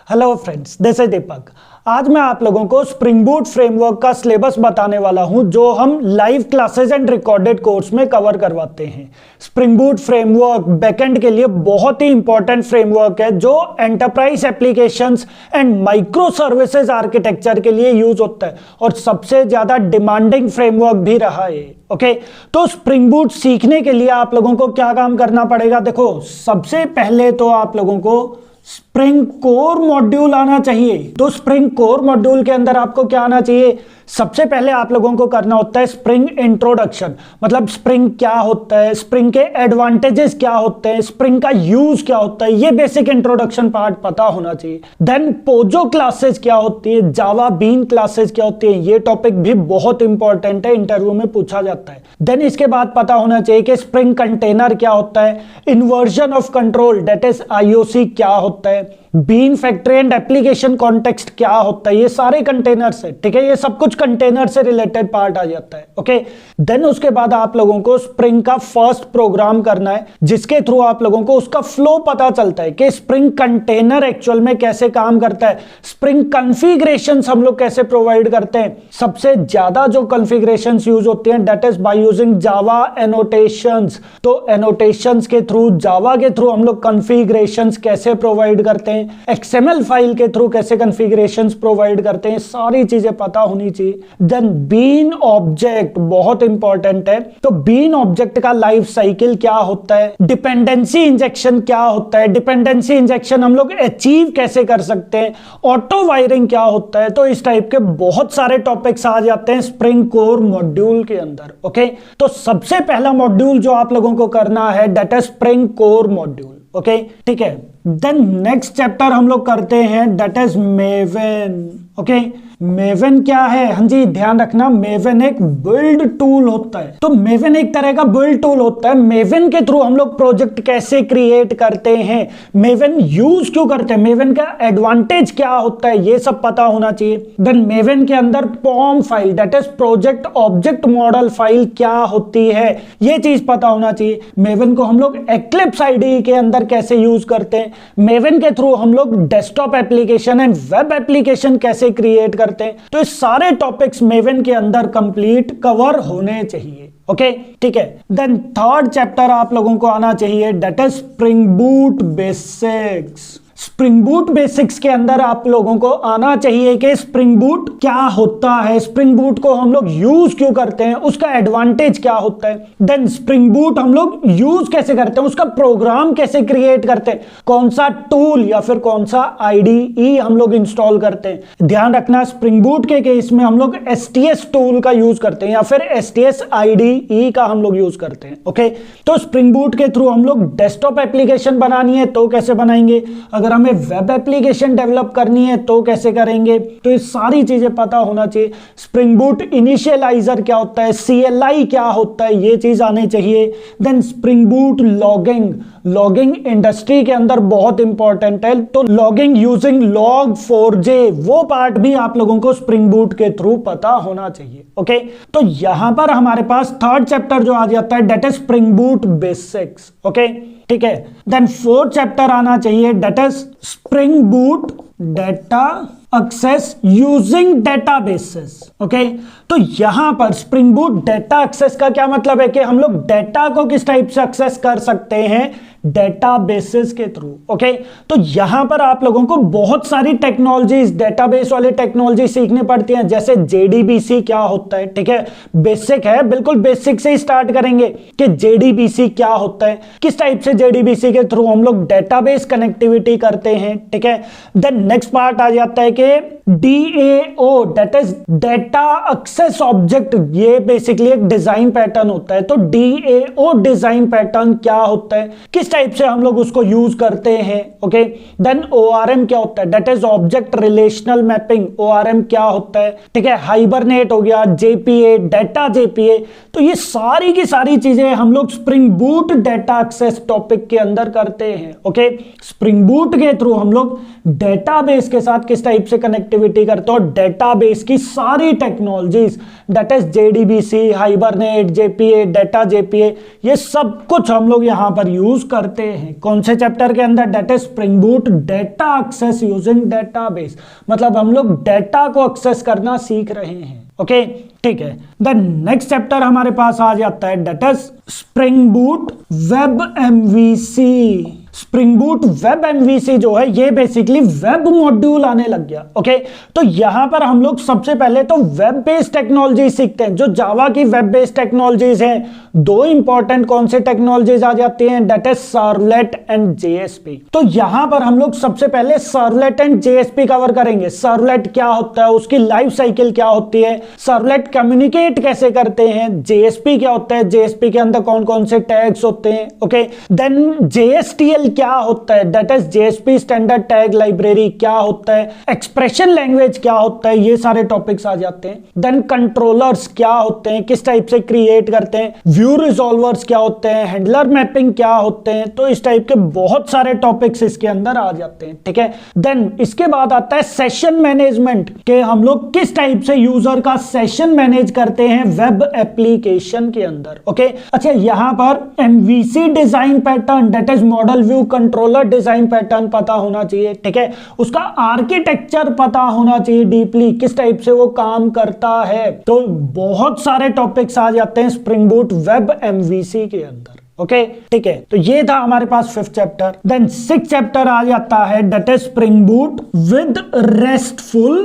Hello friends, this is दीपक। आज मैं आप लोगों को स्प्रिंग बूट फ्रेमवर्क का सिलेबस बताने वाला हूं जो हम live classes and recorded course में कवर करवाते हैं। स्प्रिंग बूट फ्रेमवर्क बैकएंड के लिए बहुत ही इंपॉर्टेंट फ्रेमवर्क है जो enterprise applications and micro services architecture के लिए यूज होता है और सबसे ज्यादा डिमांडिंग फ्रेमवर्क भी रहा है। ओके, तो स्प्रिंग बूट सीखने के लिए आप लोगों को क्या काम करना पड़ेगा? देखो, सबसे पहले तो आप लोगों को स्प्रिंग कोर मॉड्यूल आना चाहिए। तो स्प्रिंग कोर मॉड्यूल के अंदर आपको क्या आना चाहिए? सबसे पहले आप लोगों को करना होता है स्प्रिंग इंट्रोडक्शन, मतलब स्प्रिंग क्या होता है, स्प्रिंग के एडवांटेजेस क्या होते हैं, स्प्रिंग का यूज क्या होता है, ये बेसिक इंट्रोडक्शन पार्ट पता होना चाहिए। देन पोजो क्लासेस क्या होती है, जावा बीन क्लासेस क्या होती है, ये टॉपिक भी बहुत इंपॉर्टेंट है, इंटरव्यू में पूछा जाता है। देन इसके बाद पता होना चाहिए कि स्प्रिंग कंटेनर क्या होता है, inversion of control that is IOC क्या होता है, bean factory and application context क्या होता है, ये सारे कंटेनर्स है। ठीक है, ये सब कुछ कंटेनर से रिलेटेड पार्ट आ जाता है। ओके, देन उसके बाद आप लोगों को स्प्रिंग का फर्स्ट प्रोग्राम करना है जिसके थ्रू आप लोगों को उसका फ्लो पता चलता है कि स्प्रिंग कंटेनर एक्चुअल में कैसे काम करता है, स्प्रिंग कॉन्फ़िगरेशंस हम लोग कैसे प्रोवाइड करते हैं। सबसे ज्यादा जो कॉन्फ़िगरेशंस यूज होती हैं that is by using Java annotations. तो एनोटेशंस के थ्रू, जावा के थ्रू हम लोग कॉन्फ़िगरेशंस कैसे प्रोवाइड करते हैं, XML फाइल के थ्रू कैसे कॉन्फ़िगरेशंस प्रोवाइड करते हैं, सारी चीजें पता होनी चाहिए। देन बीन ऑब्जेक्ट बहुत इंपॉर्टेंट है। तो बीन ऑब्जेक्ट का लाइफ साइकिल क्या होता है, डिपेंडेंसी इंजेक्शन क्या होता है, डिपेंडेंसी इंजेक्शन हम लोग अचीव कैसे कर सकते हैं, ऑटो वायरिंग क्या होता है। तो इस टाइप के बहुत सारे टॉपिक्स आ जाते हैं स्प्रिंग कोर मॉड्यूल के अंदर। ओके, तो सबसे पहला मॉड्यूल जो आप लोगों को करना है that is spring core module. Okay, ठीक है। देन नेक्स्ट चैप्टर हम लोग करते हैं that is maven. Okay, maven क्या है? हाँ जी, ध्यान रखना, मेवन एक बिल्ड टूल होता है। तो मेवन एक तरह का बिल्ड टूल होता है। मेवन के थ्रू हम लोग प्रोजेक्ट कैसे क्रिएट करते हैं, मेवन यूज क्यों करते हैं, मेवन का एडवांटेज क्या होता है, ये सब पता होना चाहिए। देन मेवन के अंदर POM file that is project object model file क्या होती है, ये चीज पता होना चाहिए। मेवन को हम लोग एक्लिप्स आईडीई के अंदर कैसे यूज करते हैं, मेवन के थ्रू हम लोग desktop application and web application कैसे क्रिएट करते हैं। तो ये सारे टॉपिक्स मेवन के अंदर कंप्लीट कवर होने चाहिए। ओके, ठीक है। देन थर्ड चैप्टर आप लोगों को आना चाहिए that is Spring Boot basics. Spring Boot basics के अंदर आप लोगों को आना चाहिए कि स्प्रिंग बूट क्या होता है, स्प्रिंग बूट को हम लोग यूज क्यों करते हैं, उसका एडवांटेज क्या होता है। देन स्प्रिंग बूट हम लोग यूज कैसे करते हैं, उसका प्रोग्राम कैसे क्रिएट करते हैं, कौन सा टूल या फिर कौन सा आईडीई हम लोग इंस्टॉल करते हैं। ध्यान रखना, स्प्रिंग बूट के केस में हम लोग STS टूल का यूज करते हैं या फिर STS आईडीई का हम लोग यूज करते हैं। ओके, तो स्प्रिंग बूट के थ्रू हम लोग डेस्कटॉप एप्लीकेशन बनानी है तो कैसे बनाएंगे, अगर हमें वेब एप्लीकेशन डेवलप करनी है तो कैसे करेंगे। तो ये सारी चीजें पता होना चाहिए। स्प्रिंग बूट इनिशियलाइजर क्या होता है, CLI क्या होता है, ये चीज आनी चाहिए। Then Spring Boot logging, logging industry के अंदर बहुत इंपॉर्टेंट है। तो लॉगिंग यूजिंग log4j, वो पार्ट भी आप लोगों को स्प्रिंग बूट के थ्रू पता होना चाहिए। ओके, तो यहां पर हमारे पास थर्ड चैप्टर जो आ जाता है that is Spring Boot basics. Okay, ठीक है। देन फोर्थ चैप्टर आना चाहिए that is Spring Boot data access using databases. Okay, तो यहां पर स्प्रिंग बूट डेटा एक्सेस का क्या मतलब है कि हम लोग डेटा को किस टाइप से एक्सेस कर सकते हैं, डेटाबेसेस के थ्रू। ओके, तो यहां पर आप लोगों को बहुत सारी टेक्नोलॉजीज, डेटाबेस वाली टेक्नोलॉजी सीखनी पड़ती हैं, जैसे JDBC क्या होता है। ठीक है, बेसिक है, बिल्कुल बेसिक से ही स्टार्ट करेंगे कि JDBC क्या होता है, किस टाइप से JDBC के थ्रू हम लोग डेटाबेस कनेक्टिविटी करते हैं। ठीक है, देन नेक्स्ट पार्ट आ जाता है कि DAO that is data access object, ये बेसिकली एक डिजाइन पैटर्न होता है। तो DAO डिजाइन पैटर्न क्या होता है, किस टाइप से हम लोग उसको यूज करते हैं। ओके, देन ORM क्या होता है, that is object relational mapping, ORM क्या होता है। ठीक है, हाइबरनेट हो गया, JPA, डेटा JPA। तो ये सारी की सारी चीजें हम लोग Spring Boot data access topic के अंदर करते हैं। ओके, स्प्रिंग बूट के थ्रू हम लोग डेटाबेस के साथ किस टाइप से कनेक्टिविटी करते हो, डेटाबेस की सारी technologies that is JDBC, hibernate, JPA, data JPA, ये सब कुछ हम लोग यहां पर यूज कर करते हैं। कौन से चैप्टर के अंदर? That is Spring Boot data access using database, मतलब हम लोग डेटा को एक्सेस करना सीख रहे हैं। ओके ठीक है। द नेक्स्ट चैप्टर हमारे पास आ जाता है that is Spring boot web MVC. Spring boot web MVC जो है ये बेसिकली वेब मॉड्यूल आने लग गया। ओके तो यहां पर हम लोग सबसे पहले तो वेब बेस्ड टेक्नोलॉजी सीखते हैं। जो जावा की वेब बेस्ड टेक्नोलॉजीज हैं, दो इंपॉर्टेंट कौन से टेक्नोलॉजीज आ जाती हैं? That is servlet and JSP. तो यहां पर हम लोग सबसे पहले सर्वलेट एंड जेएसपी कवर करेंगे। सर्वलेट क्या होता है, उसकी लाइफ साइकिल क्या होती है, सर्वलेट कम्युनिकेट कैसे करते हैं, जेएसपी क्या होता है, जेएसपी के अंदर कौन कौन से टैग्स होते हैं। ओके देन जेएसटीएल क्या होता है, that is JSP standard tag library क्या होता है, एक्सप्रेशन लैंग्वेज क्या होता है, ये सारे टॉपिक्स आ जाते हैं। देन कंट्रोलर्स क्या होते हैं, किस टाइप से क्रिएट करते हैं, व्यू रिजॉल्वर्स क्या होते हैं, हैंडलर मैपिंग क्या होते हैं। तो इस टाइप के बहुत सारे टॉपिक्स इसके अंदर आ जाते हैं। ठीक है देन इसके बाद आता है सेशन मैनेजमेंट के हम लोग किस टाइप से यूजर का सेशन मैनेज करते हैं वेब एप्लीकेशन के अंदर। ओके अच्छा यहां पर MVC design pattern that is model view controller design pattern पता होना चाहिए। ठीक है उसका आर्किटेक्चर पता होना चाहिए डीपली, किस टाइप से वो काम करता है। तो बहुत सारे टॉपिक्स आ जाते हैं स्प्रिंग बूट वेब एमवीसी के अंदर। ओके ठीक है तो ये था हमारे पास 5th chapter. Then 6th chapter आ जाता है that is Spring Boot with RESTful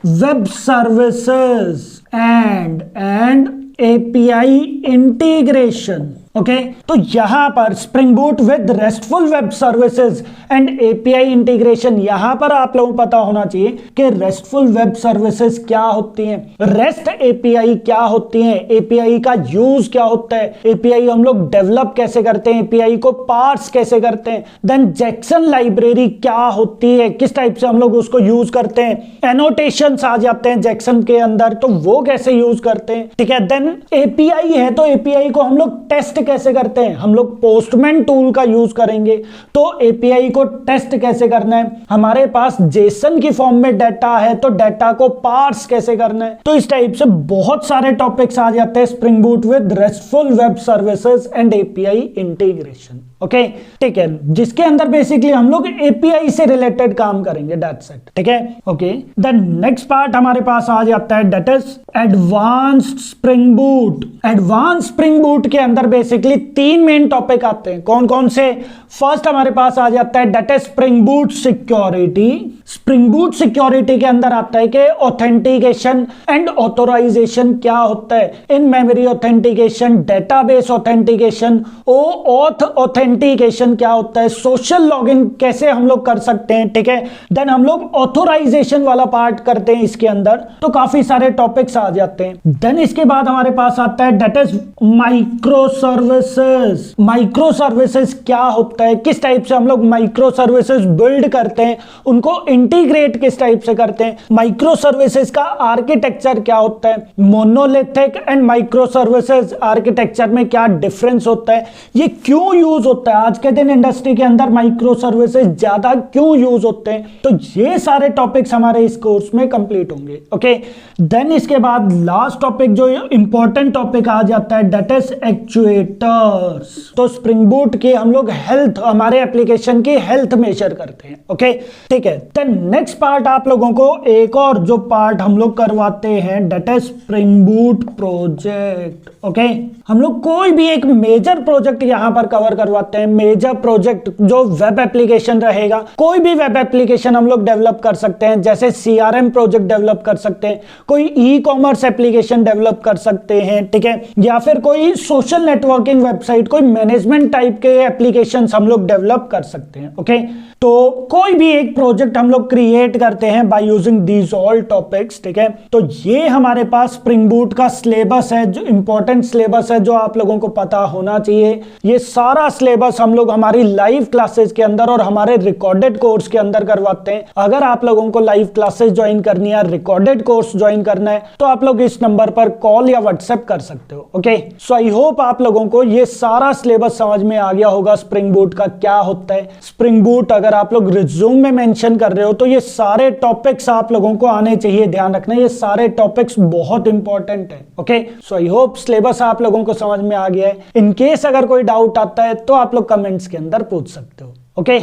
web services and API integration. Okay तो यहां पर Spring Boot with RESTful web services and API integration, यहां पर आप लोगों को पता होना चाहिए कि रेस्टफुल वेब सर्विसेज क्या होती हैं, रेस्ट एपीआई क्या होती हैं, एपीआई का यूज क्या होता है, एपीआई हम लोग डेवलप कैसे करते हैं, एपीआई को पार्स कैसे करते हैं। देन जैक्सन लाइब्रेरी क्या होती है, किस टाइप से हम लोग उसको यूज करते हैं, एनोटेशंस आ जाते हैं जैक्सन के अंदर, तो वो कैसे यूज करते हैं। ठीक है देन एपीआई है तो एपीआई को हम लोग टेस्ट कैसे करते हैं, हम लोग पोस्टमैन टूल का यूज करेंगे। तो एपीआई को टेस्ट कैसे करना है, हमारे पास जेसन की फॉर्म में डाटा है तो डाटा को पार्स कैसे करना है। तो इस टाइप से बहुत सारे टॉपिक्स आ जाते हैं spring Boot with RESTful web services and API integration. Okay ठीक है जिसके अंदर बेसिकली हम लोग एपीआई से रिलेटेड काम करेंगे दैट्स इट। ठीक है ओके देन नेक्स्ट पार्ट हमारे पास आ जाता है that is advanced spring boot. Advance spring Boot के अंदर बेसिकली 3 मेन टॉपिक आते हैं। कौन कौन से? फर्स्ट हमारे पास आ जाता है that is Spring boot security. Spring boot security के अंदर आता है कि ऑथेंटिकेशन एंड ऑथोराइजेशन क्या होता है, in memory authentication, database authentication, OAuth authentication क्या होता है, सोशल लॉगिन कैसे हम लोग कर सकते हैं। ठीक है देन हम लोग ऑथोराइजेशन वाला पार्ट करते हैं इसके अंदर, तो काफी सारे टॉपिक्स आ जाते हैं। देन इसके बाद हमारे पास आता है that is micro services. Micro services क्या होता है, किस टाइप से हम लोग माइक्रो सर्विसेज बिल्ड करते हैं, उनको इंटीग्रेट किस टाइप से करते हैं, माइक्रो सर्विसेज का आर्किटेक्चर क्या होता है, monolithic and micro services architecture में क्या डिफरेंस होता है, ये क्यों यूज होता है, आज के दिन इंडस्ट्री के अंदर माइक्रो सर्विसेज ज्यादा क्यों यूज होते हैं। तो ये सारे टॉपिक्स हमारे इस कोर्स में कंप्लीट होंगे। ओके देन इसके बाद लास्ट टॉपिक जो इंपॉर्टेंट टॉपिक आ जाता है दैट इज एक्चुएटर्स। तो स्प्रिंग बूट की हम लोग हेल्थ, हमारे एप्लीकेशन की हेल्थ मेजर करते हैं। ओके ठीक है देन नेक्स्ट पार्ट आप लोगों को एक और जो पार्ट हम लोग करवाते हैं that is Spring boot project. Okay हम लोग कोई भी एक मेजर प्रोजेक्ट यहां पर कवर करवाते हैं। मेजर प्रोजेक्ट जो वेब एप्लीकेशन रहेगा, कोई भी वेब एप्लीकेशन हम लोग डेवलप कर सकते हैं, जैसे सीआरएम प्रोजेक्ट डेवलप कर सकते हैं, कोई ई कॉमर्स एप्लीकेशन डेवलप कर सकते हैं। ठीक है या फिर कोई सोशल नेटवर्किंग वेबसाइट, कोई मैनेजमेंट टाइप के एप्लीकेशन हम लोग डेवलप कर सकते हैं। ओके तो कोई भी एक प्रोजेक्ट हम लोग क्रिएट करते हैं by using these all topics. ठीक है तो ये हमारे पास स्प्रिंग बूट का सिलेबस है, जो इंपॉर्टेंट सिलेबस है जो आप लोगों को पता होना चाहिए। ये सारा सिलेबस हम लोग हमारी लाइव क्लासेस के अंदर और हमारे रिकॉर्डेड कोर्स के अंदर करवाते हैं। अगर आप लोगों को लाइव क्लासेस ज्वाइन करनी है, रिकॉर्डेड कोर्स ज्वाइन करना है, तो आप लोग इस नंबर पर कॉल या व्हाट्सएप कर सकते हो। ओके सो आई होप आप लोगों को ये सारा सिलेबस समझ में आ गया होगा स्प्रिंग बूट का क्या होता है। स्प्रिंग बूट अगर आप लोग रिज्यूम में मेंशन कर रहे हो तो ये सारे टॉपिक्स आप लोगों को आने चाहिए। ध्यान रखना ये सारे टॉपिक्स बहुत इंपॉर्टेंट है। Okay, so I hope syllabus आप लोगों को समझ में आ गया है। इन केस अगर कोई डाउट आता है तो आप लोग कमेंट्स के अंदर पूछ सकते हो। Okay,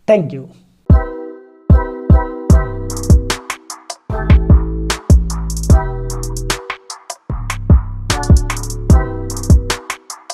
thank you.